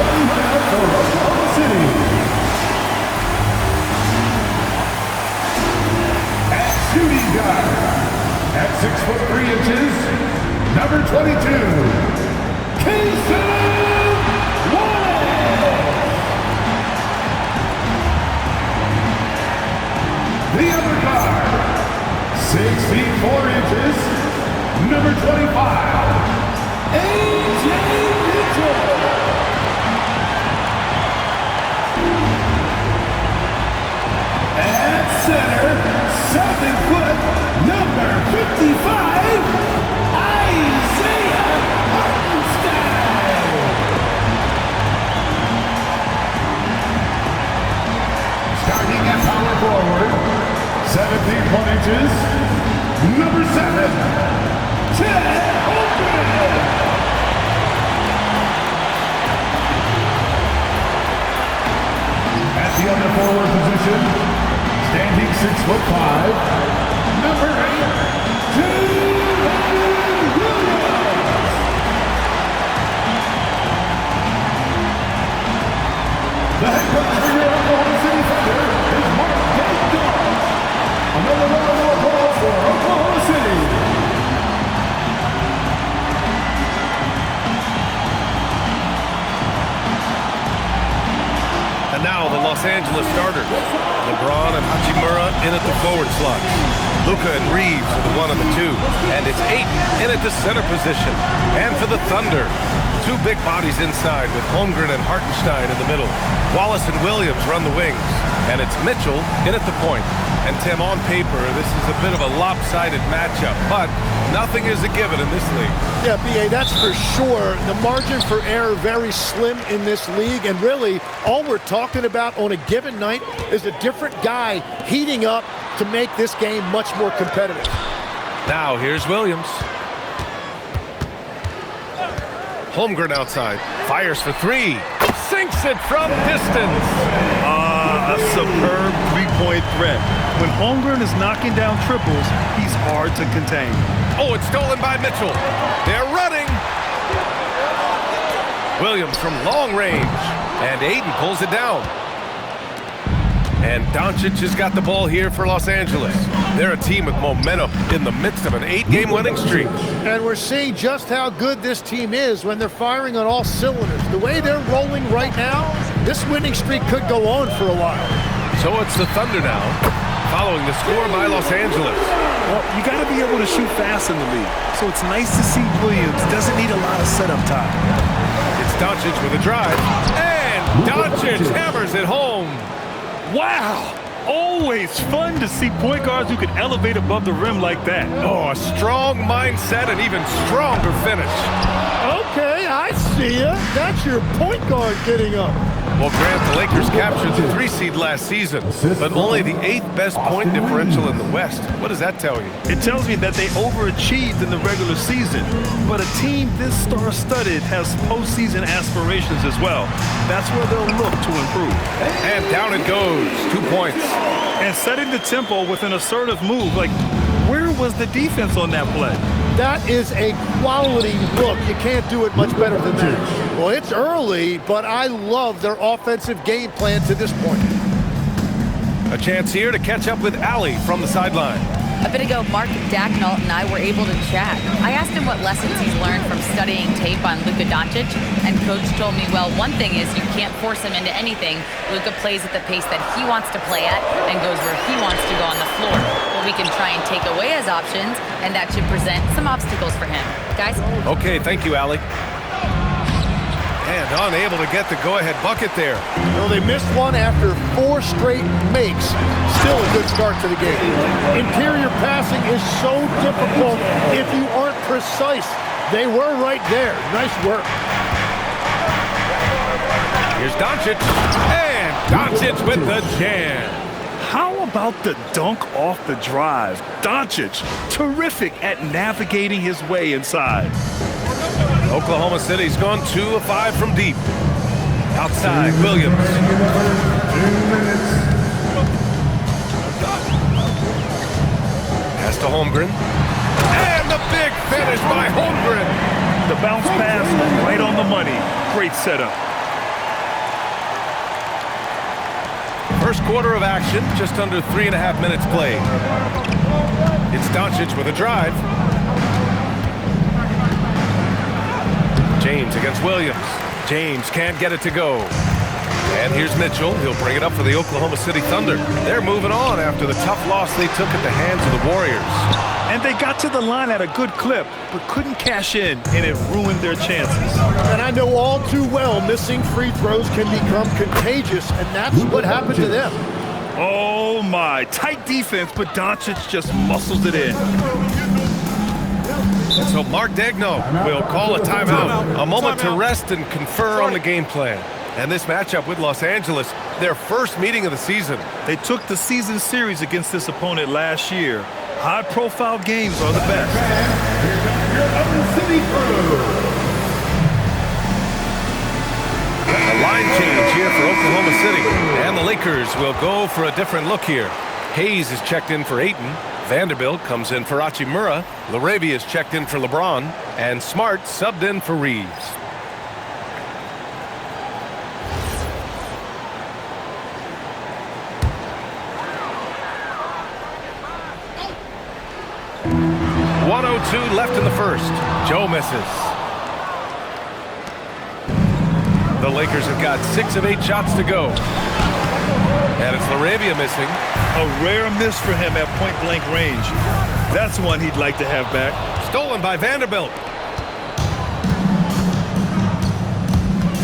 Oklahoma City. At shooting guard, at 6'3" number 22, Casey Wallace. The other guard, 6'4", number 25, A.J. Mitchell. At center, 7-foot, number 55, Isaiah Hartenstein. Starting at power forward, 17 number 7, Ted Holmgren. At the other forward position, standing 6'5", number 8, Julian Williams. The head coach for your Oklahoma City Thunder is Mark Dodge. Another round of applause for Oklahoma City. And now the Los Angeles starters. LeBron and Hachimura in at the forward slot. Luka and Reeves are the 1 and the 2. And it's Ayton in at the center position. And for the Thunder, 2 big bodies inside with Holmgren and Hartenstein in the middle. Wallace and Williams run the wings. And it's Mitchell in at the point. And Tim, on paper, this is a bit of a lopsided matchup, but nothing is a given in this league. Yeah, B.A., that's for sure. The margin for error very slim in this league, and really all we're talking about on a given night is a different guy heating up to make this game much more competitive. Now here's Williams. Holmgren outside, fires for 3, sinks it from distance. A superb three-point threat. When Holmgren is knocking down triples, he's hard to contain. Oh, it's stolen by Mitchell. They're running. Williams from long range, and Ayton pulls it down. And Doncic has got the ball here for Los Angeles. They're a team with momentum in the midst of an 8-game winning streak. And we're seeing just how good this team is when they're firing on all cylinders. The way they're rolling right now, this winning streak could go on for a while. So it's the Thunder now, following the score by Los Angeles. Well, you got to be able to shoot fast in the league. So it's nice to see Williams doesn't need a lot of setup time. It's Doncic with a drive, and Doncic hammers it home. Wow! Always fun to see point guards who can elevate above the rim like that. Oh, a strong mindset and even stronger finish. Okay, I see ya. That's your point guard getting up. Well, Grant, the Lakers captured the 3 seed last season, but only the 8th best point differential in the West. What does that tell you? It tells me that they overachieved in the regular season, but a team this star-studded has postseason aspirations as well. That's where they'll look to improve. And down it goes, 2 points. And setting the tempo with an assertive move, like, where was the defense on that play? That is a quality look. You can't do it much better than that. Well, it's early, but I love their offensive game plan to this point. A chance here to catch up with Allie from the sideline. A bit ago, Mark Dacknault and I were able to chat. I asked him what lessons he's learned from studying tape on Luka Doncic, and Coach told me, well, one thing is you can't force him into anything. Luka plays at the pace that he wants to play at and goes where he wants to go on the floor. But we can try and take away his options, and that should present some obstacles for him. Guys? Okay, thank you, Allie. And unable to get the go-ahead bucket there. No, they missed one after 4 straight makes. Still a good start to the game. Interior passing is so difficult if you aren't precise. They were right there. Nice work. Here's Doncic. And Doncic with the jam. How about the dunk off the drive? Doncic, terrific at navigating his way inside. Oklahoma City's gone 2 of 5 from deep. Outside, Williams. 2 minutes. Pass to Holmgren. And the big finish by Holmgren. The bounce pass right on the money. Great setup. First quarter of action, just under 3.5 minutes played. It's Doncic with a drive. James against Williams. James can't get it to go. And here's Mitchell. He'll bring it up for the Oklahoma City Thunder. They're moving on after the tough loss they took at the hands of the Warriors. And they got to the line at a good clip, but couldn't cash in, and it ruined their chances. And I know all too well missing free throws can become contagious, and that's what happened to them. Oh, my. Tight defense, but Doncic just muscles it in. And so Mark Daigneault will call a timeout, a moment to rest and confer on the game plan. And this matchup with Los Angeles, their first meeting of the season. They took the season series against this opponent last year. High-profile games are the best. A line change here for Oklahoma City. And the Lakers will go for a different look here. Hayes is checked in for Ayton. Vanderbilt comes in for Hachimura. LaRavia is checked in for LeBron. And Smart subbed in for Reeves. .102 left in the first. Joe misses. The Lakers have got 6 of 8 shots to go. And it's LaRavia missing. A rare miss for him at point-blank range. That's one he'd like to have back. Stolen by Vanderbilt.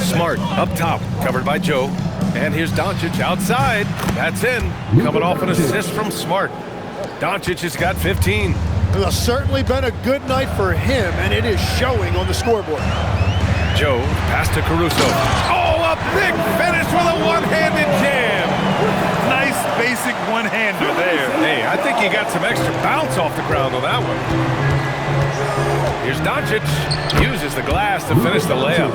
Smart up top, covered by Joe. And here's Doncic outside. That's in. Coming off an assist from Smart. Doncic has got 15. It's certainly been a good night for him, and it is showing on the scoreboard. Joe, pass to Caruso. Oh, a big finish with a one-handed jam. Nice basic one-hander there. Hey, I think he got some extra bounce off the ground on that one. Here's Doncic. Uses the glass to finish the layup.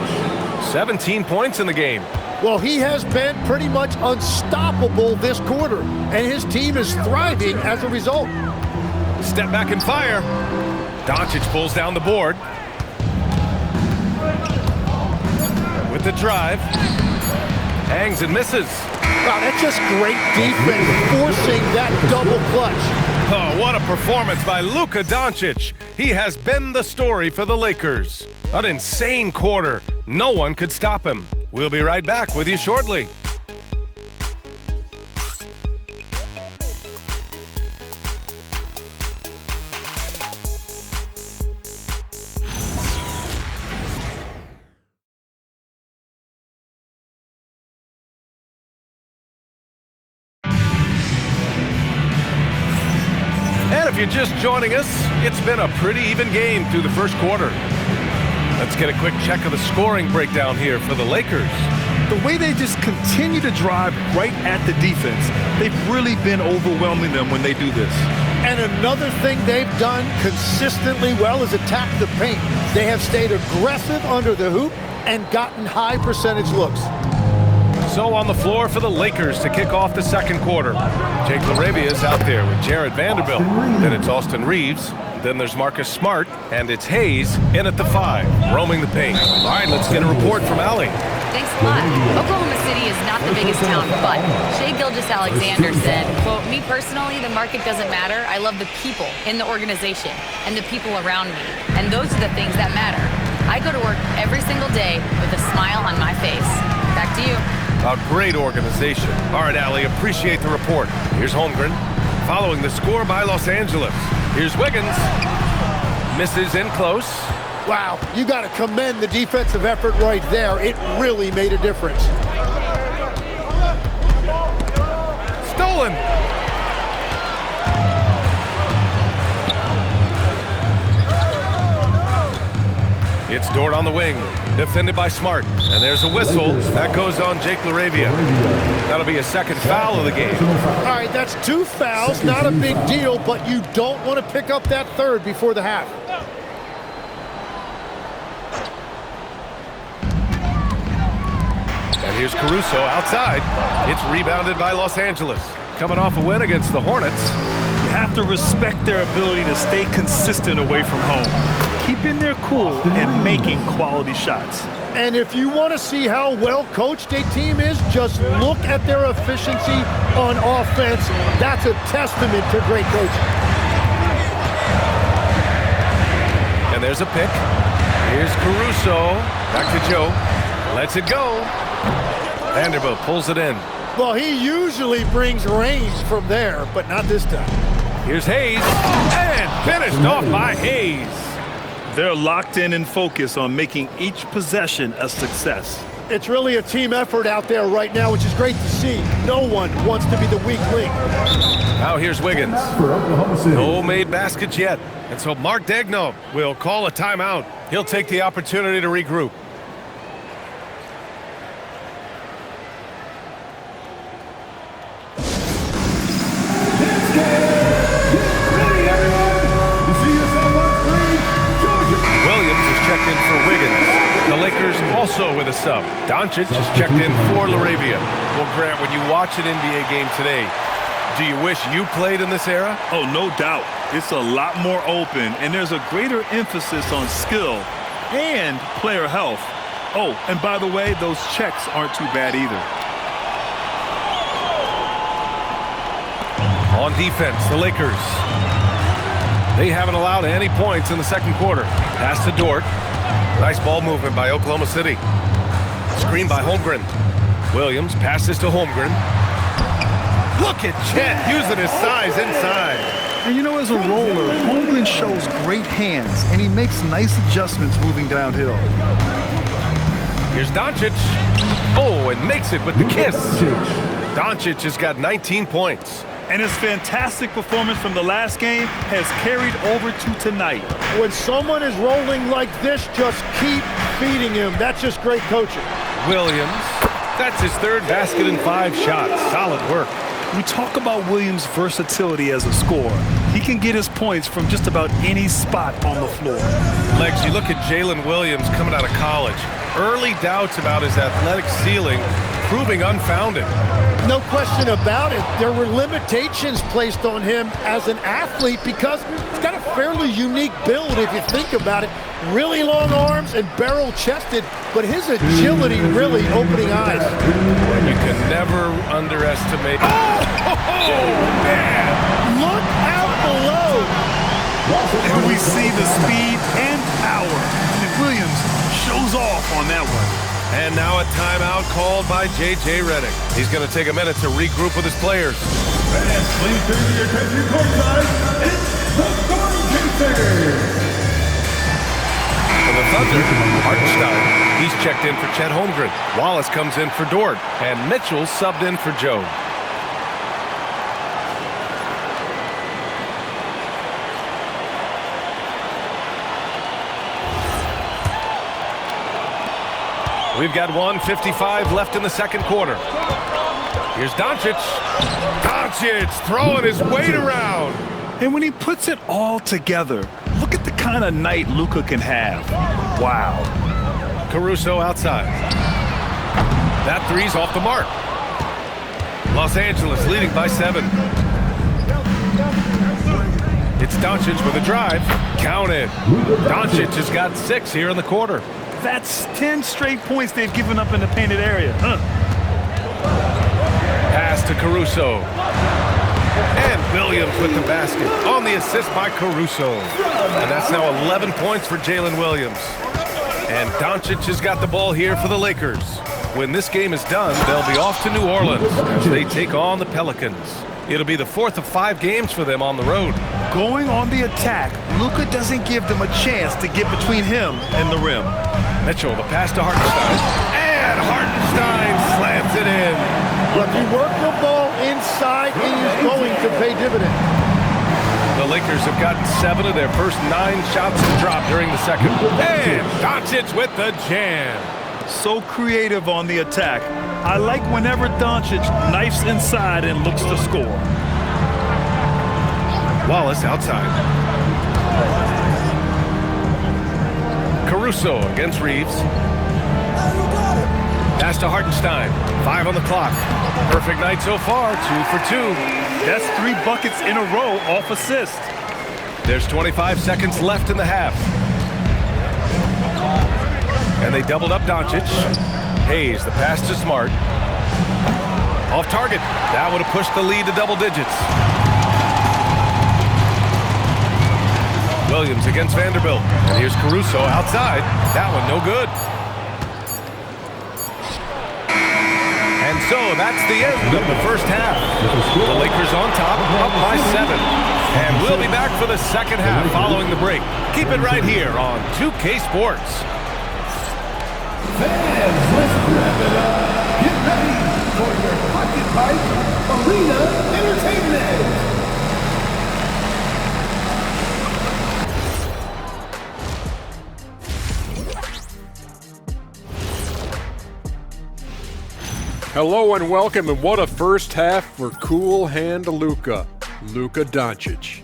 17 points in the game. Well, he has been pretty much unstoppable this quarter, and his team is thriving as a result. Step back and fire. Doncic pulls down the board. With the drive. Hangs and misses. Wow, that's just great defense, forcing that double clutch. Oh, what a performance by Luka Doncic. He has been the story for the Lakers. An insane quarter. No one could stop him. We'll be right back with you shortly. And if you're just joining us, it's been a pretty even game through the first quarter. Let's get a quick check of the scoring breakdown here for the Lakers. The way they just continue to drive right at the defense, they've really been overwhelming them when they do this. And another thing they've done consistently well is attack the paint. They have stayed aggressive under the hoop and gotten high percentage looks. So on the floor for the Lakers to kick off the second quarter. Jake LaRavia is out there with Jared Vanderbilt. Then it's Austin Reeves. Then there's Marcus Smart. And it's Hayes in at the 5, roaming the paint. All right, let's get a report from Allie. Thanks a lot. Oklahoma City is not the biggest town, but Shai Gilgeous-Alexander said, quote, "Me personally, the market doesn't matter. I love the people in the organization and the people around me. And those are the things that matter. I go to work every single day with a smile on my face." Back to you. A great organization. All right, Allie, appreciate the report. Here's Holmgren, following the score by Los Angeles. Here's Wiggins. Misses in close. Wow, you got to commend the defensive effort right there. It really made a difference. Stolen. It's Dort on the wing, defended by Smart. And there's a whistle. That goes on Jake LaRavia. That'll be a second foul of the game. All right, that's 2 fouls, not a big deal, but you don't want to pick up that third before the half. And here's Caruso outside. It's rebounded by Los Angeles. Coming off a win against the Hornets. You have to respect their ability to stay consistent away from home, keeping their cool and making quality shots. And if you want to see how well coached a team is, just look at their efficiency on offense. That's a testament to great coaching. And there's a pick. Here's Caruso. Back to Joe. Lets it go. Vanderbilt pulls it in. Well, he usually brings range from there, but not this time. Here's Hayes. And finished off by Hayes. They're locked in and focused on making each possession a success. It's really a team effort out there right now, which is great to see. No one wants to be the weak link. Now here's Wiggins. For Oklahoma City. No made baskets yet. And so Mark Daigneault will call a timeout. He'll take the opportunity to regroup. Williams is checked in for Wiggins. The Lakers also with a sub. Doncic is checked in for LaRavia. Well, Grant, when you watch an NBA game today, do you wish you played in this era? Oh, no doubt. It's a lot more open, and there's a greater emphasis on skill and player health. Oh, and by the way, those checks aren't too bad either. On defense, the Lakers. They haven't allowed any points in the second quarter. Pass to Dort. Nice ball movement by Oklahoma City. Screen by Holmgren. Williams passes to Holmgren. Look at Chet using his size inside. And you know, as a roller, Holmgren shows great hands, and he makes nice adjustments moving downhill. Here's Doncic. Oh, and makes it with the kiss. Doncic has got 19 points. And his fantastic performance from the last game has carried over to tonight. When someone is rolling like this, just keep feeding him. That's just great coaching. Williams. That's his third basket in 5 shots. Solid work. We talk about Williams' versatility as a scorer. He can get his points from just about any spot on the floor. Legs, you look at Jalen Williams coming out of college. Early doubts about his athletic ceiling proving unfounded. No question about it. There were limitations placed on him as an athlete because he's got a fairly unique build if you think about it. Really long arms and barrel-chested, but his agility really opening eyes. You can never underestimate. Oh, man. Look out below. And we see the speed and power. And Williams shows off on that one. And now a timeout called by J.J. Redick. He's going to take a minute to regroup with his players. Fans, please turn your attention courtside. It's the Storm Chasers. For the Thunder, Hartenstein. He's checked in for Chet Holmgren. Wallace comes in for Dort. And Mitchell subbed in for Joe. We've got 1:55 left in the second quarter. Here's Doncic. Doncic throwing his weight around. And when he puts it all together, look at the kind of night Luka can have. Wow. Caruso outside. That three's off the mark. Los Angeles leading by 7. It's Doncic with a drive. Count it. Doncic has got 6 here in the quarter. That's 10 straight points they've given up in the painted area. Pass to Caruso. And Williams with the basket on the assist by Caruso. And that's now 11 points for Jalen Williams. And Doncic has got the ball here for the Lakers. When this game is done, they'll be off to New Orleans as they take on the Pelicans. It'll be the 4th of 5 games for them on the road. Going on the attack, Luka doesn't give them a chance to get between him and the rim. Mitchell, the pass to Hartenstein. And Hartenstein slams it in. But if you work the ball inside, it is going to pay dividends. The Lakers have gotten 7 of their first 9 shots to drop during the second. And Doncic with the jam. So creative on the attack. I like whenever Doncic knifes inside and looks to score. Wallace outside. Caruso against Reeves. Pass to Hartenstein. 5 on the clock. Perfect night so far. 2 for 2. That's 3 buckets in a row off assist. There's 25 seconds left in the half. And they doubled up Doncic. Hayes, the pass to Smart. Off target. That would have pushed the lead to double digits. Williams against Vanderbilt. And here's Caruso outside. That one no good. And so that's the end of the first half. The Lakers on top, up by 7. And we'll be back for the second half following the break. Keep it right here on 2K Sports. Fans, let's wrap it up. Get ready for your Pocket Pipe Arena Entertainment. Hello and welcome, and what a first half for Cool Hand Luka Doncic.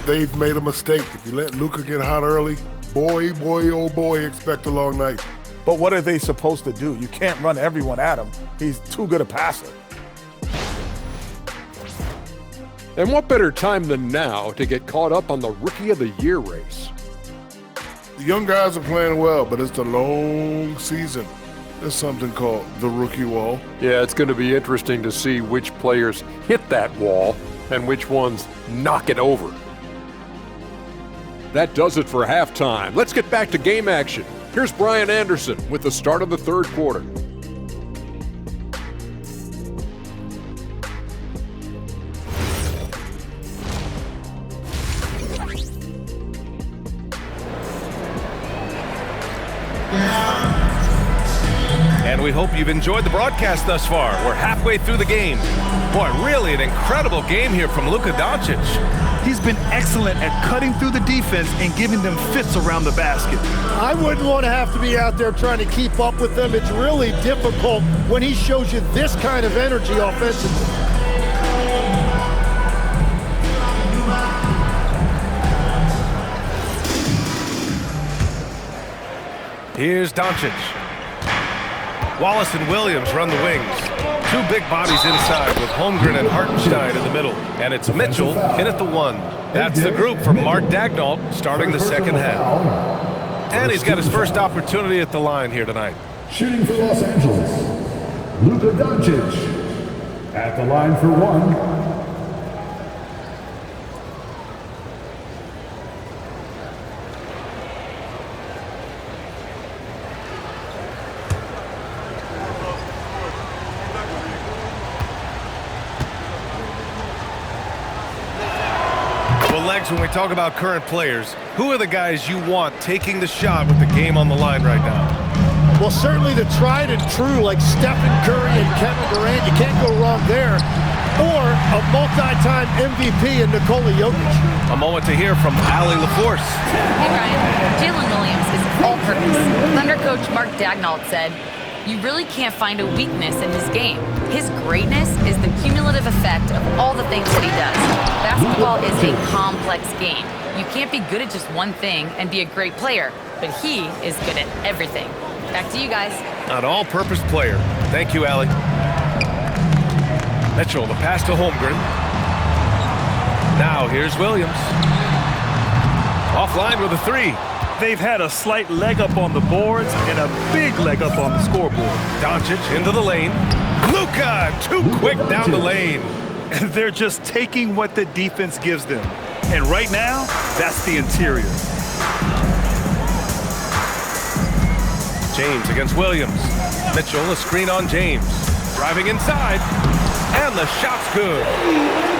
They've made a mistake. If you let Luka get hot early, boy, oh boy, expect a long night. But what are they supposed to do? You can't run everyone at him. He's too good a passer. And what better time than now to get caught up on the Rookie of the Year race? The young guys are playing well, but it's a long season. There's something called the rookie wall. Yeah, it's going to be interesting to see which players hit that wall and which ones knock it over. That does it for halftime. Let's get back to game action. Here's Brian Anderson with the start of the third quarter. And we hope you've enjoyed the broadcast thus far. We're halfway through the game. Boy, really an incredible game here from Luka Doncic. He's been excellent at cutting through the defense and giving them fits around the basket. I wouldn't want to have to be out there trying to keep up with them. It's really difficult when he shows you this kind of energy offensively. Here's Doncic. Wallace and Williams run the wings. Two big bodies inside with Holmgren and Hartenstein in the middle. And it's Mitchell in at the 1. That's the group from Mark Daigneault starting the second half. And he's got his first opportunity at the line here tonight. Shooting for Los Angeles, Luka Doncic. At the line for 1. When we talk about current players, who are the guys you want taking the shot with the game on the line right now? Well, certainly the tried and true like Stephen Curry and Kevin Durant. You can't go wrong there. Or a multi-time MVP in Nikola Jokic. A moment to hear from Allie LaForce. Hey, Ryan. Jalen Williams is all-purpose. Thunder coach Mark Daigneault said, "You really can't find a weakness in his game. His greatness is the cumulative effect of all the things that he does. Basketball is a complex game. You can't be good at just one thing and be a great player, but he is good at everything." Back to you guys. An all-purpose player. Thank you, Allie. Mitchell, the pass to Holmgren. Now here's Williams. Offline with a 3. They've had a slight leg up on the boards and a big leg up on the scoreboard. Doncic into the lane. Luka, too quick down the lane. And they're just taking what the defense gives them. And right now, that's the interior. James against Williams. Mitchell, a screen on James. Driving inside. And the shot's good.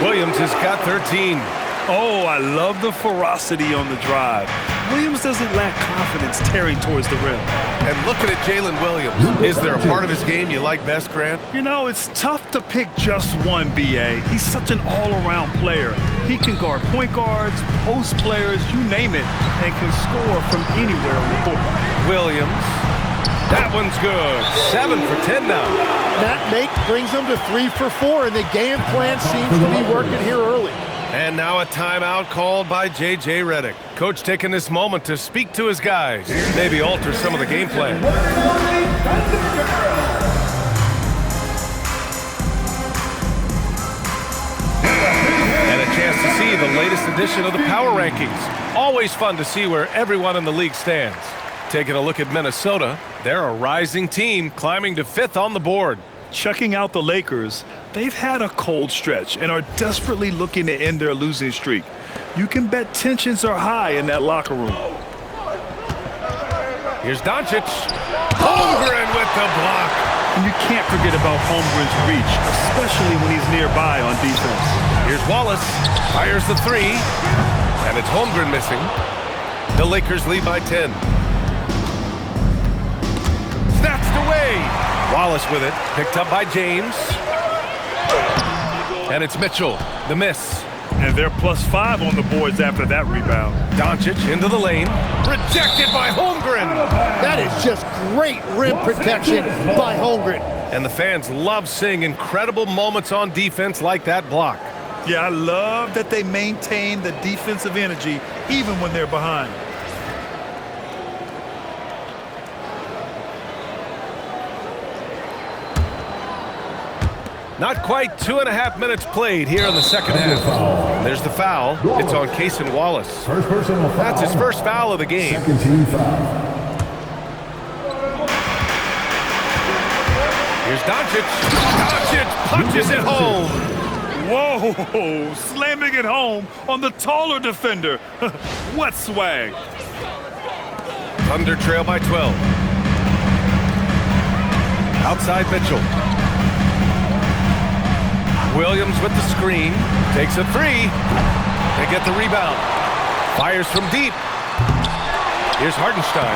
Williams has got 13. Oh, I love the ferocity on the drive. Williams doesn't lack confidence tearing towards the rim. And looking at Jalen Williams, is there a part of his game you like best, Grant? You know, it's tough to pick just one, B.A. He's such an all-around player. He can guard point guards, post players, you name it, and can score from anywhere on the court. Williams. That one's good. 7 for 10 now. That make brings them to 3 for 4, and the game plan seems to be working here early. And now a timeout called by J.J. Redick. Coach taking this moment to speak to his guys, maybe alter some of the game plan. And a chance to see the latest edition of the Power Rankings. Always fun to see where everyone in the league stands. Taking a look at Minnesota, they're a rising team climbing to 5th on the board. Checking out the Lakers, they've had a cold stretch and are desperately looking to end their losing streak. You can bet tensions are high in that locker room. Here's Doncic. Holmgren with the block. And you can't forget about Holmgren's reach, especially when he's nearby on defense. Here's Wallace. Fires the 3. And it's Holmgren missing. The Lakers lead by 10. Snatched away. Wallace with it. Picked up by James. And it's Mitchell. The miss. And they're +5 on the boards after that rebound. Doncic into the lane. Rejected by Holmgren. That is just great rim protection by Holmgren. And the fans love seeing incredible moments on defense like that block. Yeah, I love that they maintain the defensive energy even when they're behind. Not quite 2.5 minutes played here in the second half. There's the foul. It's on Cason Wallace. First personal foul. That's his first foul of the game. Second team foul. Here's Doncic. Doncic punches it home. Whoa, slamming it home on the taller defender. What swag. Thunder trail by 12. Outside Mitchell. Williams with the screen. Takes a 3. They get the rebound. Fires from deep. Here's Hartenstein.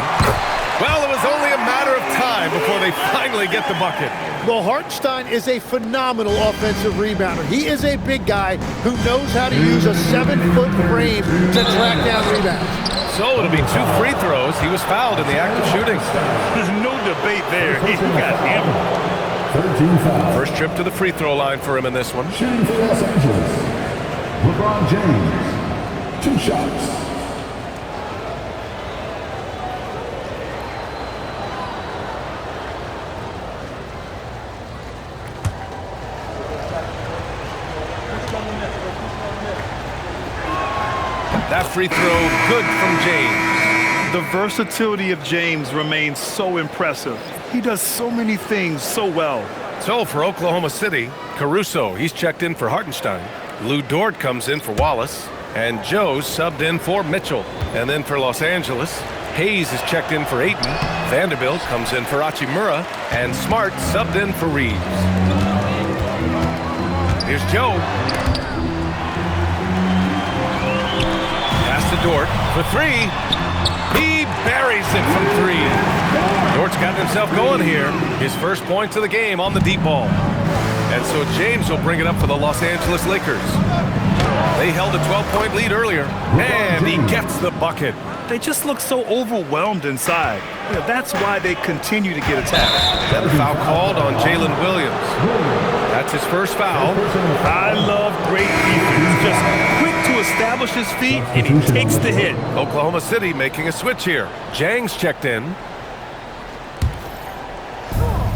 Well, it was only a matter of time before they finally get the bucket. Well, Hartenstein is a phenomenal offensive rebounder. He is a big guy who knows how to use a 7-foot frame to track down rebounds. So it'll be 2 free throws. He was fouled in the act of shooting. There's no debate there. He got hammered. 13 foul. First trip to the free throw line for him in this one. Shooting for Los Angeles. LeBron James. 2 shots. That free throw good from James. The versatility of James remains so impressive. He does so many things so well. So for Oklahoma City, Caruso, he's checked in for Hartenstein. Lou Dort comes in for Wallace. And Joe's subbed in for Mitchell. And then for Los Angeles, Hayes is checked in for Ayton. Vanderbilt comes in for Hachimura. And Smart subbed in for Reeves. Here's Joe. Pass to Dort for 3. He buries it from 3. Dort's gotten himself going here. His first points of the game on the deep ball. And so James will bring it up for the Los Angeles Lakers. They held a 12-point lead earlier, and he gets the bucket. They just look so overwhelmed inside. Yeah, that's why they continue to get attacked. Then a foul called on Jalen Williams. That's his first foul. I love great defense. Just quick to establish his feet, and he takes the hit. Oklahoma City making a switch here. Jang's checked in.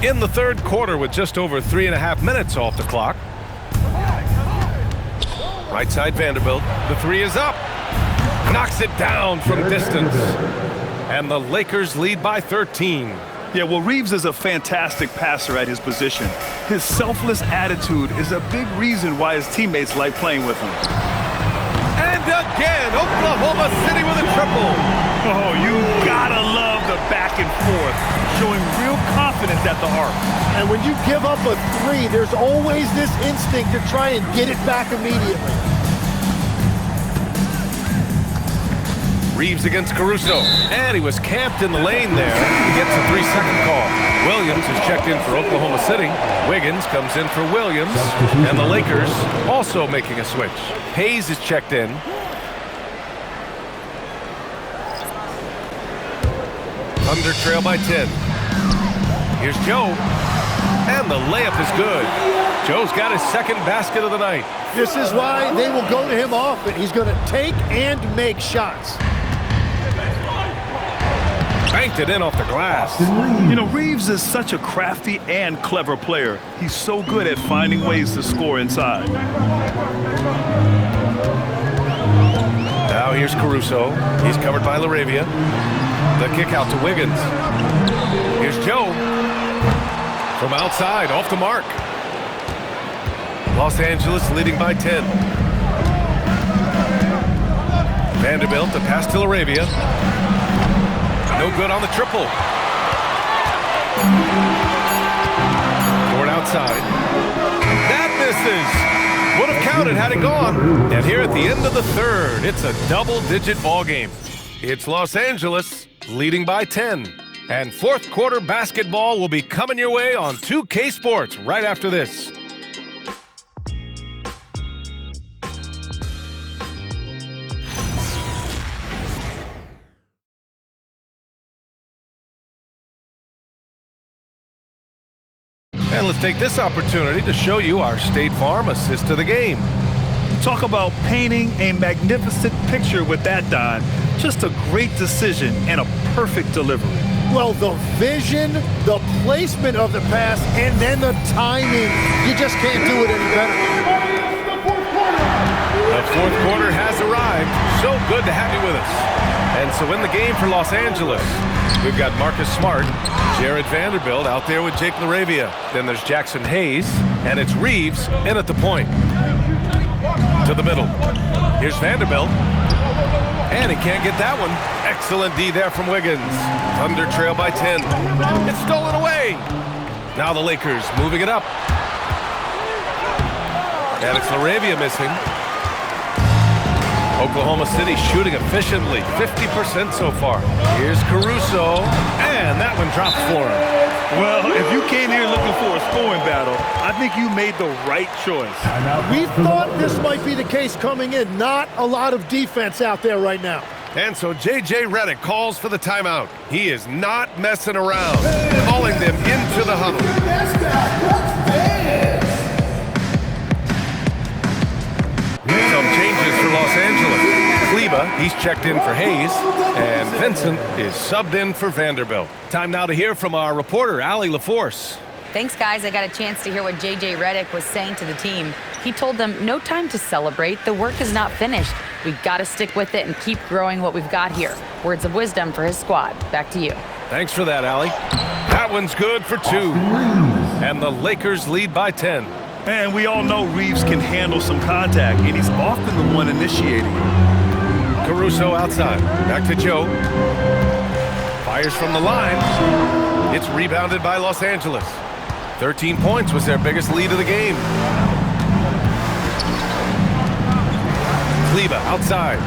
In the third quarter with just over 3.5 minutes off the clock. Right side Vanderbilt. The 3 is up. Knocks it down from distance. And the Lakers lead by 13. Yeah, well, Reeves is a fantastic passer at his position. His selfless attitude is a big reason why his teammates like playing with him. And again, Oklahoma City with a triple. Oh, you gotta love the back and forth, showing real confidence at the arc. And when you give up a 3, there's always this instinct to try and get it back immediately. Reeves against Caruso. And he was camped in the lane there. He gets a 3-second call. Williams is checked in for Oklahoma City. Wiggins comes in for Williams. And the Lakers also making a switch. Hayes is checked in. Thunder trail by 10. Here's Joe. And the layup is good. Joe's got his second basket of the night. This is why they will go to him often. He's going to take and make shots. Banked it in off the glass. You know, Reeves is such a crafty and clever player. He's so good at finding ways to score inside. Now here's Caruso. He's covered by LaRavia. The kick out to Wiggins. Here's Joe. From outside, off the mark. Los Angeles leading by 10. Vanderbilt to pass to Laravia. No good on the triple. Toward outside. That misses. Would have counted had it gone. And here at the end of the third, it's a double-digit ball game. It's Los Angeles leading by 10. And fourth quarter basketball will be coming your way on 2K Sports right after this. And let's take this opportunity to show you our State Farm assist to the game. Talk about painting a magnificent picture with that, Don. Just a great decision and a perfect delivery. Well, the vision, the placement of the pass, and then the timing. You just can't do it any better. The fourth quarter has arrived. So good to have you with us. And so in the game for Los Angeles, we've got Marcus Smart, Jared Vanderbilt out there with Jake Laravia. Then there's Jackson Hayes, and it's Reeves in at the point. To the middle. Here's Vanderbilt. And he can't get that one. Excellent D there from Wiggins. Thunder trail by 10. It's stolen away. Now the Lakers moving it up. And it's Laravia missing. Oklahoma City shooting efficiently, 50% so far. Here's Caruso, and that one drops for him. Well, if you came here looking for a scoring battle, I think you made the right choice. We thought this might be the case coming in. Not a lot of defense out there right now. And so J.J. Redick calls for the timeout. He is not messing around, calling them into the huddle. Some changes for Los Angeles. Kleba, he's checked in for Hayes, and Vincent is subbed in for Vanderbilt. Time now to hear from our reporter, Allie LaForce. Thanks, guys. I got a chance to hear what J.J. Redick was saying to the team. He told them, no time to celebrate. The work is not finished. We've got to stick with it and keep growing what we've got here. Words of wisdom for his squad. Back to you. Thanks for that, Allie. That one's good for 2. And the Lakers lead by 10. And we all know Reeves can handle some contact, and he's often the one initiating. Caruso outside. Back to Joe. Fires from the line. It's rebounded by Los Angeles. 13 points was their biggest lead of the game. Kleba outside.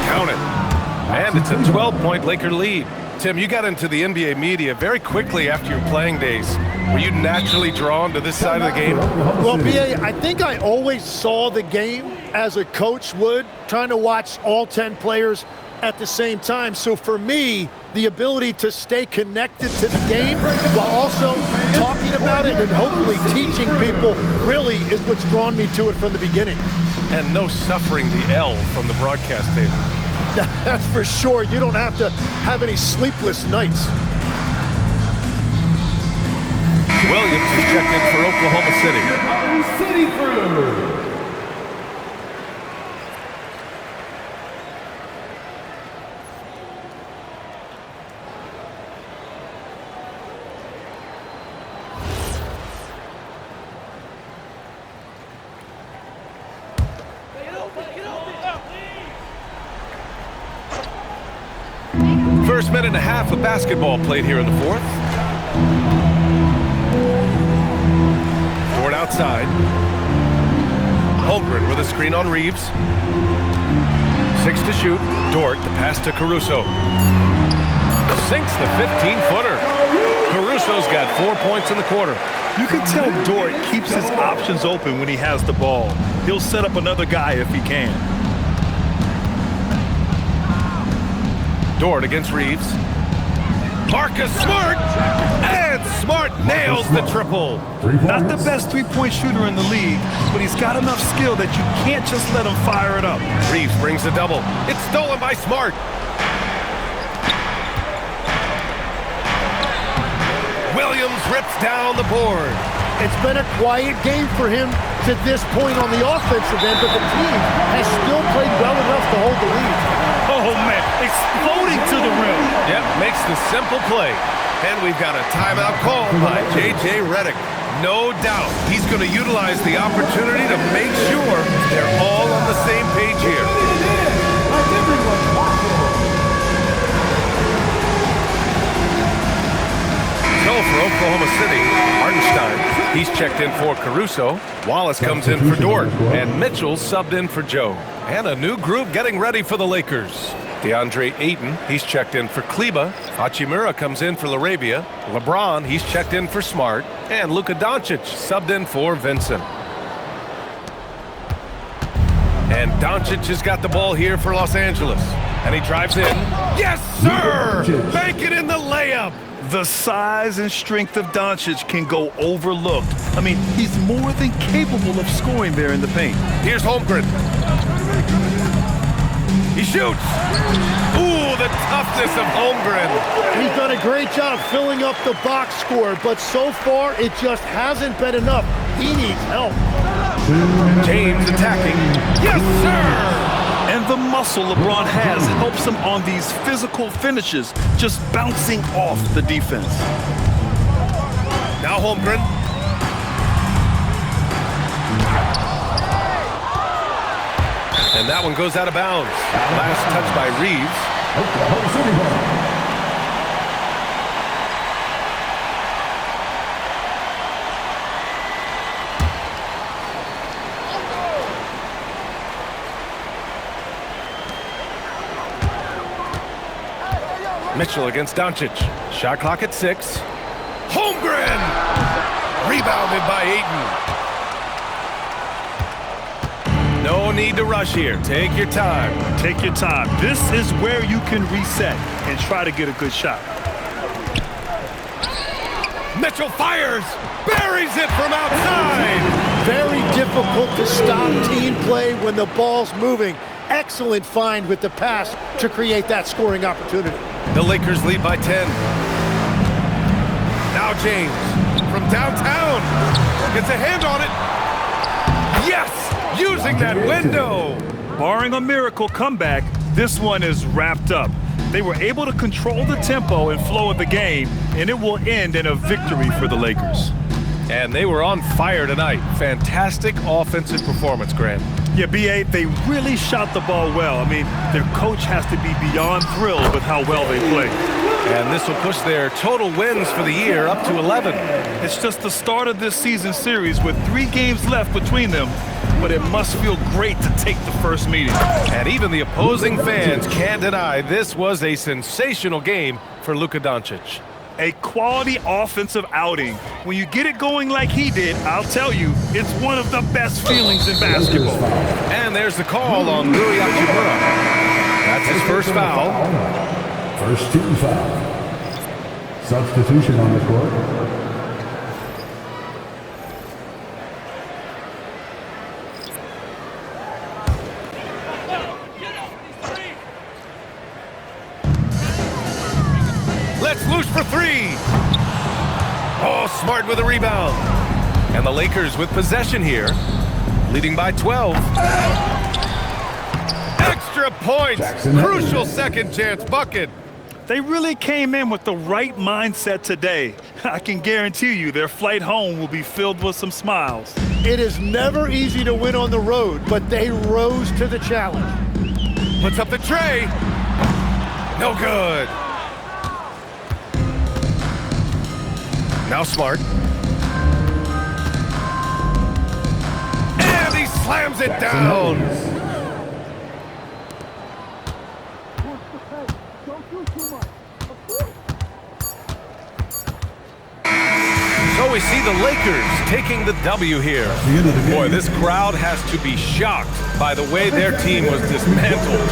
Count it. And it's a 12-point Laker lead. Tim, you got into the NBA media very quickly after your playing days. Were you naturally drawn to this side of the game? Well, B.A., I think I always saw the game as a coach would, trying to watch all 10 players at the same time. So for me, the ability to stay connected to the game while also talking about it and hopefully teaching people really is what's drawn me to it from the beginning. And no suffering the L from the broadcast table. That's for sure. You don't have to have any sleepless nights. Williams is checked in for Oklahoma City. City Crew. First minute and a half of basketball played here in the fourth. Ford outside. Holmgren with a screen on Reeves. 6 to shoot. Dort, the pass to Caruso. Sinks the 15-footer. Caruso's got 4 points in the quarter. You can tell Dort keeps his options open when he has the ball. He'll set up another guy if he can. Dort against Reeves. Marcus Smart! And Smart nails the triple. Not the best three-point shooter in the league, but he's got enough skill that you can't just let him fire it up. Reeves brings the double. It's stolen by Smart. Williams rips down the board. It's been a quiet game for him to this point on the offensive end, but the team has still played well enough to hold the lead. Oh, makes the simple play. And we've got a timeout called by J.J. Redick. No doubt he's going to utilize the opportunity to make sure they're all on the same page here. So for Oklahoma City, Hartenstein, he's checked in for Caruso. Wallace comes in for Dort. And Mitchell subbed in for Joe. And a new group getting ready for the Lakers. DeAndre Ayton, he's checked in for Kleba. Hachimura comes in for LaRavia. LeBron, he's checked in for Smart. And Luka Doncic subbed in for Vincent. And Doncic has got the ball here for Los Angeles. And he drives in. Yes, sir! Bank it in the layup! The size and strength of Doncic can go overlooked. I mean, he's more than capable of scoring there in the paint. Here's Holmgren. He shoots. Ooh, the toughness of Holmgren. He's done a great job filling up the box score, but so far it just hasn't been enough. He needs help. James attacking. Yes, sir! And the muscle LeBron has helps him on these physical finishes, just bouncing off the defense. Now Holmgren. And that one goes out of bounds. Last touch by Reeves. Oklahoma City ball. Mitchell against Doncic. Shot clock at 6. Holmgren! Rebounded by Ayton. No need to rush here. Take your time. Take your time. This is where you can reset and try to get a good shot. Mitchell fires. Buries it from outside. Very difficult to stop team play when the ball's moving. Excellent find with the pass to create that scoring opportunity. The Lakers lead by 10. Now James from downtown gets a hand on it. Yes, using that window. Barring a miracle comeback, this one is wrapped up. They were able to control the tempo and flow of the game, and it will end in a victory for the Lakers. And they were on fire tonight. Fantastic offensive performance, Grant. Yeah, B.A., they really shot the ball well. I mean, their coach has to be beyond thrilled with how well they played. And this will push their total wins for the year up to 11. It's just the start of this season series with 3 games left between them, but it must feel great to take the first meeting. And even the opposing fans can't deny this was a sensational game for Luka Doncic. A quality offensive outing. When you get it going like he did, I'll tell you, it's one of the best feelings in basketball. And there's the call on Rui Hachimura. That's his first foul. First team foul. Substitution on the court. Let's loose for 3. Oh, Smart with a rebound. And the Lakers with possession here, leading by 12. Extra points. Crucial second chance bucket. They really came in with the right mindset today. I can guarantee you their flight home will be filled with some smiles. It is never easy to win on the road, but they rose to the challenge. Puts up the tray. No good. Now Smart. And he slams it down. So we see the Lakers taking the W here. Boy, this crowd has to be shocked by the way their team was dismantled.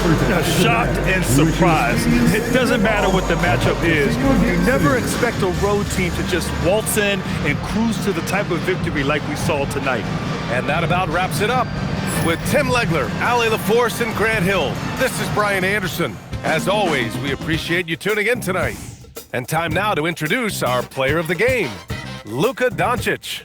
Shocked and surprised. It doesn't matter what the matchup is. You never expect a road team to just waltz in and cruise to the type of victory like we saw tonight. And that about wraps it up. With Tim Legler, Allie LaForce, and Grant Hill, this is Brian Anderson. As always, we appreciate you tuning in tonight. And time now to introduce our player of the game, Luka Doncic.